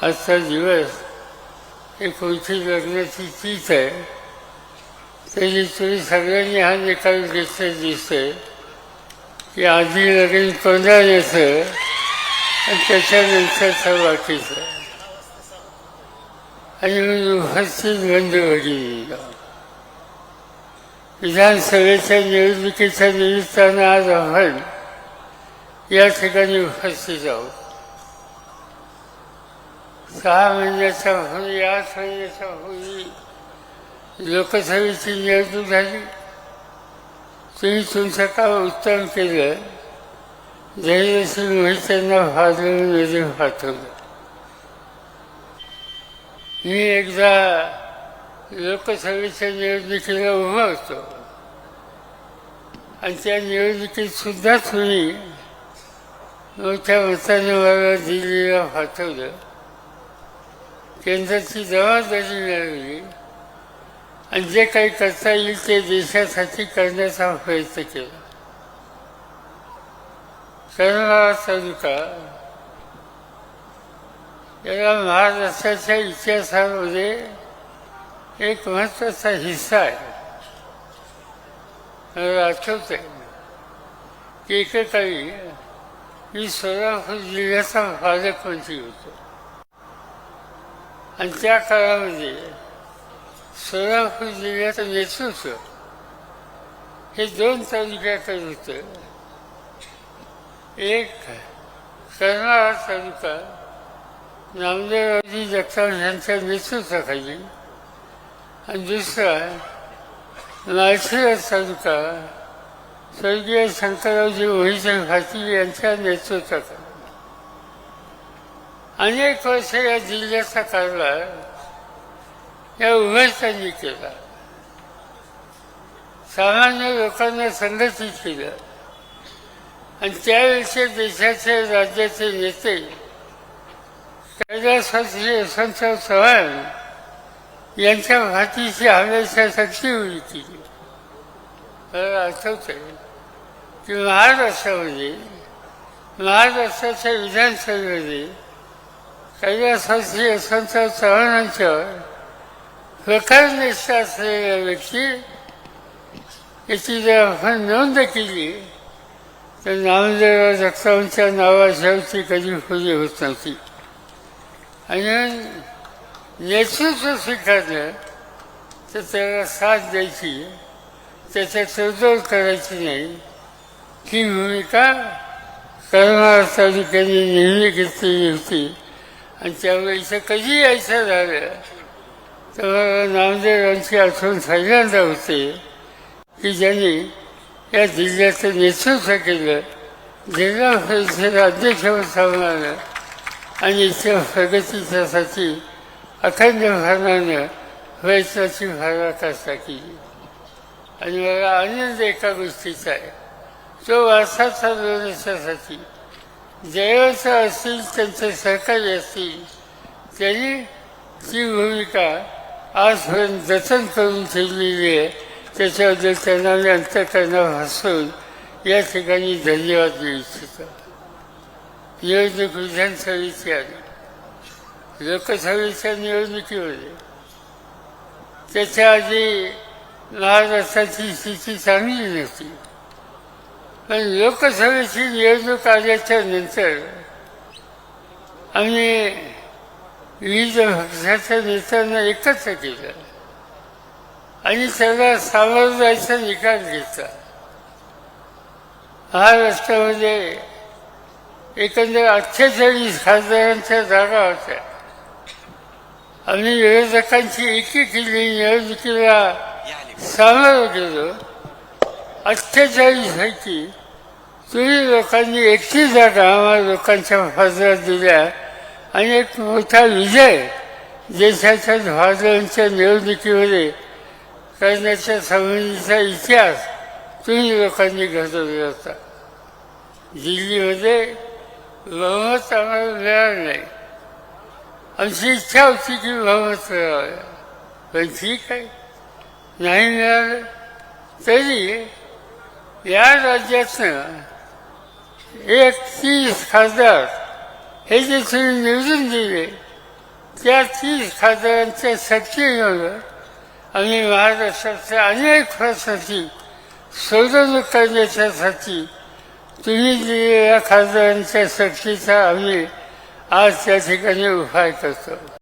आजचा दिवस एक मोठी लग्नाची तीच आहे. त्याची तुम्ही सगळ्यांनी हा निकाल घेतला दिसतोय की आधी लग्न कोंडाण्याचं आणि त्याच्यानंतरचं बाकीचं. आणि मी उपस्थित बंद भगिनीला विधानसभेच्या निवडणुकीच्या निमित्तानं आज आपण या ठिकाणी उपस्थित आहोत. 6 महिन्याच्या पूर्वी 8 महिन्याच्या पूर्वी लोकसभेची निवडणूक झाली. तुम्ही तुमचं काम उत्तम केलं. धैर्यशील मोहित्यांना फादरून पाठवलं. मी एकदा लोकसभेच्या निवडणुकीला उभा होतो आणि त्या निवडणुकीत सुद्धा तुम्ही मोठ्या मताने मला दिल्लीला पाठवलं. केंद्राची जबाबदारी मिळवली आणि जे काही करता येईल ते देशासाठी करण्याचा प्रयत्न केला. कर्नाळा तालुका याला महाराष्ट्राच्या इतिहासामध्ये एक महत्त्वाचा हिस्सा आहे. मला आठवत आहे की एकेकाळी मी सोलापूर जिल्ह्याचा पालकमंत्री होतो आणि त्या काळामध्ये सोलापूर जिल्ह्याचं नेतृत्व हे 2 तालुक्याकडे होतं. एक कर्नाळा तालुका नामदेवरावजी जगताप यांच्या नेतृत्वाखाली आणि दुसरा माळशिरस तालुका स्वर्गीय शंकररावजी मोहिते पाटील यांच्या नेतृत्वाखाली. अनेक वर्ष या जिल्ह्याचा कारभार या उभयतांनी केला. सामान्य लोकांना संघटित केलं आणि त्यावेळेचे देशाचे राज्याचे नेते कैलासवासी यशवंतराव चव्हाण यांच्या भातीची हमेशा शक्ती उभी केली. मला आठवत आहे की महाराष्ट्राच्या विधानसभेमध्ये कैलासवासी यशवंतराव चव्हाणांच्यावर प्रखर निष्ठा असलेल्या व्यक्ती याची जर आपण नोंद केली तर नामदेवराव जगतापांच्या नावाशिवाय कधी खुली होत नव्हती. आणि नेतृत्व स्वीकारलं तर त्याला साथ द्यायची, त्याच्या तडजोड करायची नाही, ही भूमिका कर्नाळा तालुक्याने नेहमी घेतलेली होती. आणि त्यामुळे इथं कधी यायचं झालं तर मला नामदेवरावांची आठवण पहिल्यांदा होते की ज्यांनी या जिल्ह्याचं नेतृत्व केलं, जिल्हा परिषद अध्यक्षपद सांभाळलं आणि इथल्या प्रगतीच्यासाठी अखंडपणानं प्रयत्नाची पराकाष्ठा केली. आणि मला आनंद एका गोष्टीचा आहे, तो वारसा चालवण्यासाठी जयवंत असतील, त्यांचे सहकारी असतील, त्यांनी ती भूमिका आजपर्यंत जतन करून ठेवलेली आहे. त्याच्याबद्दल त्यांना मी अंतःकरणापासून या ठिकाणी धन्यवाद देऊ इच्छितो. निवडणूक विधानसभेची आली. लोकसभेच्या निवडणुकीमध्ये त्याच्या आधी महाराष्ट्राची स्थिती चांगली नव्हती, पण लोकसभेची निवडणूक आल्याच्या नंतर आम्ही विविध पक्षाच्या नेत्यांना एकत्र केलं आणि त्याला सामोरं जायचा निकाल घेतला. महाराष्ट्रामध्ये एकंदर 48 खासदारांच्या जागा होत्या. आम्ही विरोधकांची एकी केली, निवडणुकीला सामोरं गेलो. 48 पैकी तुम्ही लोकांनी 31 जागा आम्हाला लोकांच्या खासदार दिल्या आणि एक मोठा विजय देशाच्या भाजपाच्या निवडणुकीमध्ये करण्याच्या संबंधीचा इतिहास तुम्ही लोकांनी घडवला होता. दिल्लीमध्ये बहुमत आम्हाला मिळालं नाही. आमची इच्छा होती की बहुमत मिळावं, पण ठीक आहे, नाही मिळालं तरी या राज्यातनं 30 खासदार हे जे तुम्ही निवडून दिले त्या 30 खासदारांच्या सत्तेवर आणि महाराष्ट्राच्या अनेक प्रश्नाची सोडवणूक करण्यासाठी तुम्ही दिलेल्या खासदारांच्या शक्तीचा आम्ही आज त्या ठिकाणी उपाय करतो.